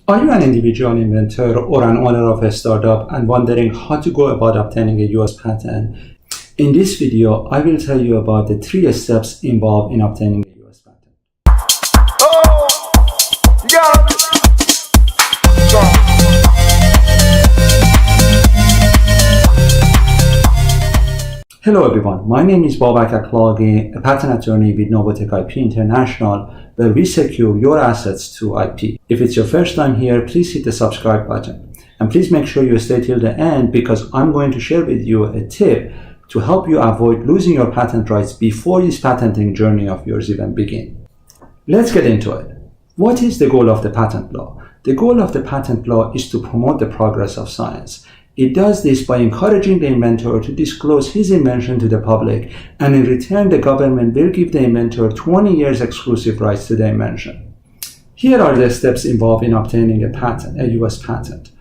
Are you an individual inventor or an owner of a startup and wondering how to go about obtaining a US patent? In this video, I will tell you about the 3 steps involved in obtaining a US patent. Hello everyone, my name is Babak Akhlaqi, a patent attorney with Novotech IP International, where we secure your assets through IP. If it's your first time here, please hit the subscribe button. And please make sure you stay till the end because I'm going to share with you a tip to help you avoid losing your patent rights before this patenting journey of yours even begins. Let's get into it. What is the goal of the patent law? The goal of the patent law is to promote the progress of science. It does this by encouraging the inventor to disclose his invention to the public, and in return the government will give the inventor 20 years exclusive rights to the invention. Here are the steps involved in obtaining a patent, a US patent.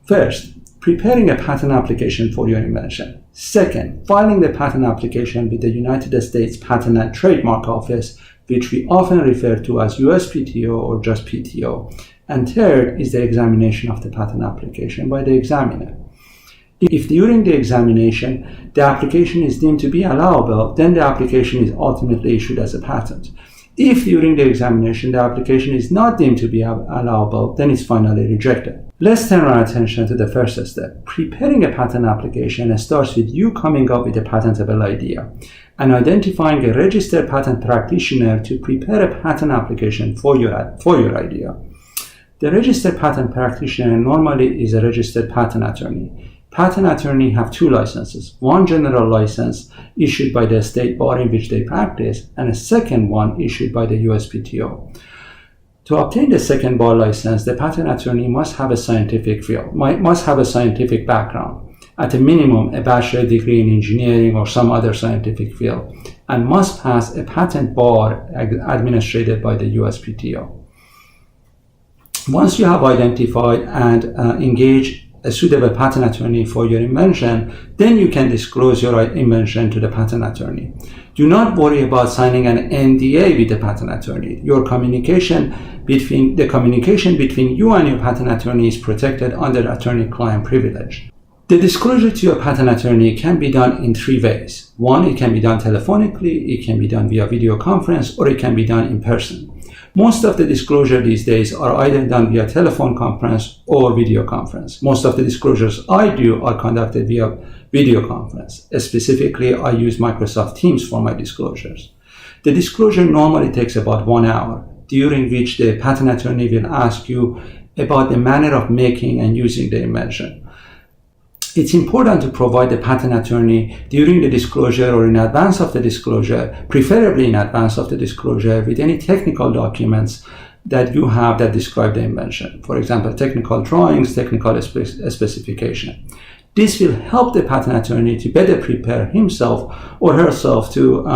First, preparing a patent application for your invention. Second, filing the patent application with the United States Patent and Trademark Office, which we often refer to as USPTO or just PTO. And third is the examination of the patent application by the examiner. If during the examination the application is deemed to be allowable, then the application is ultimately issued as a patent. If during the examination the application is not deemed to be allowable, then it's finally rejected. Let's turn our attention to the first step. Preparing a patent application starts with you coming up with a patentable idea and identifying a registered patent practitioner to prepare a patent application for your idea. The registered patent practitioner normally is a registered patent attorney. Patent attorneys have 2 licenses, one general license issued by the state bar in which they practice, and a second one issued by the USPTO. To obtain the second bar license, the patent attorney must have a scientific background, at a minimum a bachelor's degree in engineering or some other scientific field, and must pass a patent bar administered by the USPTO. Once you have identified and engaged a suitable patent attorney for your invention, then you can disclose your invention to the patent attorney. Do not worry about signing an NDA with the patent attorney. The communication between you and your patent attorney is protected under attorney-client privilege. The disclosure to your patent attorney can be done in 3 ways. 1, it can be done telephonically, it can be done via video conference, or it can be done in person. Most of the disclosure these days are either done via telephone conference or video conference. Most of the disclosures I do are conducted via video conference. Specifically, I use Microsoft Teams for my disclosures. The disclosure normally takes about 1 hour, during which the patent attorney will ask you about the manner of making and using the invention. It's important to provide the patent attorney during the disclosure or in advance of the disclosure, preferably in advance of the disclosure, with any technical documents that you have that describe the invention. For example, technical drawings, technical specification. This will help the patent attorney to better prepare himself or herself to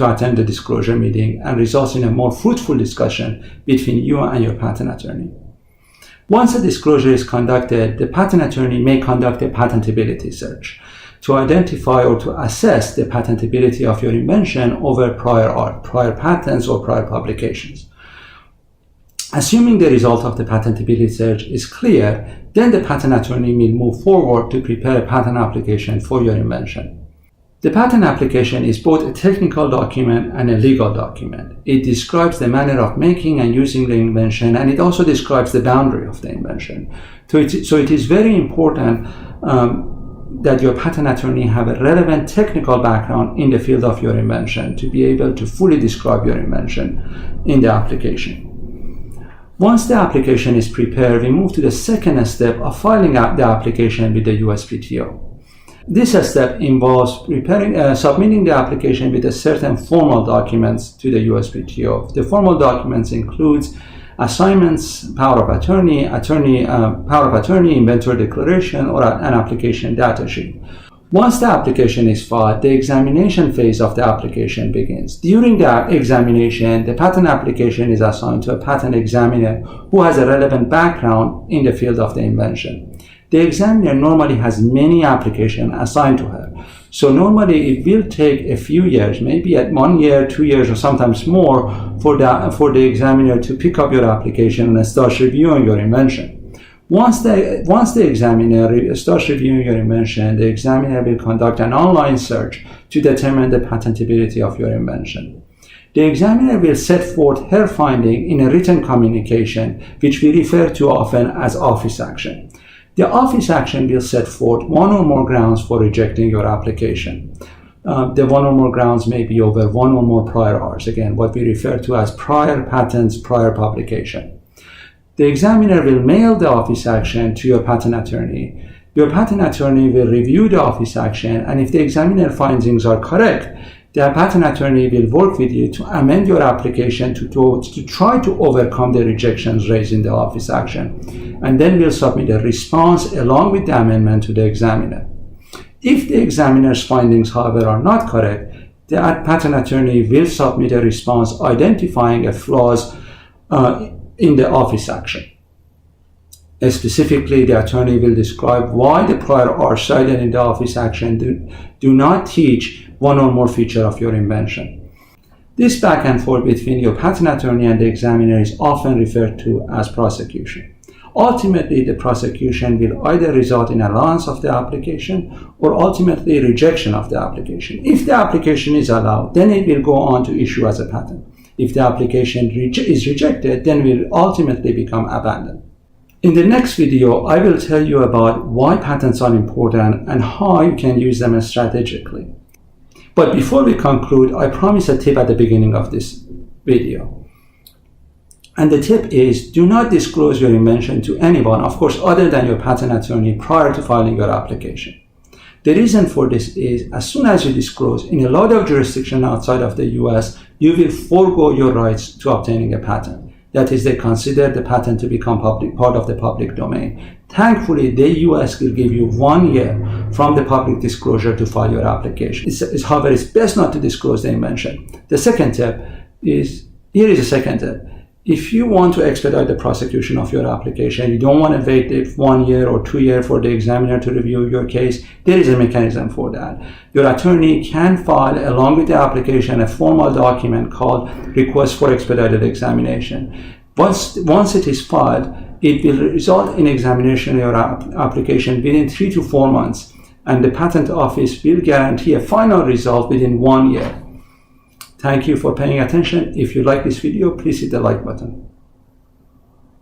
attend the disclosure meeting and results in a more fruitful discussion between you and your patent attorney. Once a disclosure is conducted, the patent attorney may conduct a patentability search to identify or to assess the patentability of your invention over prior art, prior patents, or prior publications. Assuming the result of the patentability search is clear, then the patent attorney will move forward to prepare a patent application for your invention. The patent application is both a technical document and a legal document. It describes the manner of making and using the invention, and it also describes the boundary of the invention. So it is very important that your patent attorney have a relevant technical background in the field of your invention to be able to fully describe your invention in the application. Once the application is prepared, we move to the second step of filing out the application with the USPTO. This step involves submitting the application with certain formal documents to the USPTO. The formal documents includes assignments, power of attorney, inventor declaration, or an application data sheet. Once the application is filed, the examination phase of the application begins. During the examination, the patent application is assigned to a patent examiner who has a relevant background in the field of the invention. The examiner normally has many applications assigned to her. So normally it will take a few years, maybe at 1 year, 2 years, or sometimes more for the examiner to pick up your application and start reviewing your invention. Once the examiner starts reviewing your invention, the examiner will conduct an online search to determine the patentability of your invention. The examiner will set forth her finding in a written communication, which we refer to often as office action. The office action will set forth one or more grounds for rejecting your application. The one or more grounds may be over one or more prior arts, again, what we refer to as prior patents, prior publication. The examiner will mail the office action to your patent attorney. Your patent attorney will review the office action, and if the examiner findings are correct, the patent attorney will work with you to amend your application to try to overcome the rejections raised in the office action, and then will submit a response along with the amendment to the examiner. If the examiner's findings, however, are not correct, the patent attorney will submit a response identifying a flaws in the office action. Specifically, the attorney will describe why the prior art cited in the office action do not teach one or more feature of your invention. This back and forth between your patent attorney and the examiner is often referred to as prosecution. Ultimately, the prosecution will either result in allowance of the application or ultimately rejection of the application. If the application is allowed, then it will go on to issue as a patent. If the application is rejected, then it will ultimately become abandoned. In the next video, I will tell you about why patents are important and how you can use them strategically. But before we conclude, I promise a tip at the beginning of this video. And the tip is, do not disclose your invention to anyone, of course, other than your patent attorney prior to filing your application. The reason for this is, as soon as you disclose, in a lot of jurisdictions outside of the US, you will forego your rights to obtaining a patent. That is, they consider the patent to become part of the public domain. Thankfully, the US will give you 1 year from the public disclosure to file your application. However, it's best not to disclose the invention. The second tip is, here is a second tip. If you want to expedite the prosecution of your application, you don't want to wait 1 year or 2 years for the examiner to review your case, there is a mechanism for that. Your attorney can file, along with the application, a formal document called Request for Expedited Examination. Once it is filed, it will result in examination of your application within 3 to 4 months, and the patent office will guarantee a final result within 1 year. Thank you for paying attention. If you like this video, please hit the like button.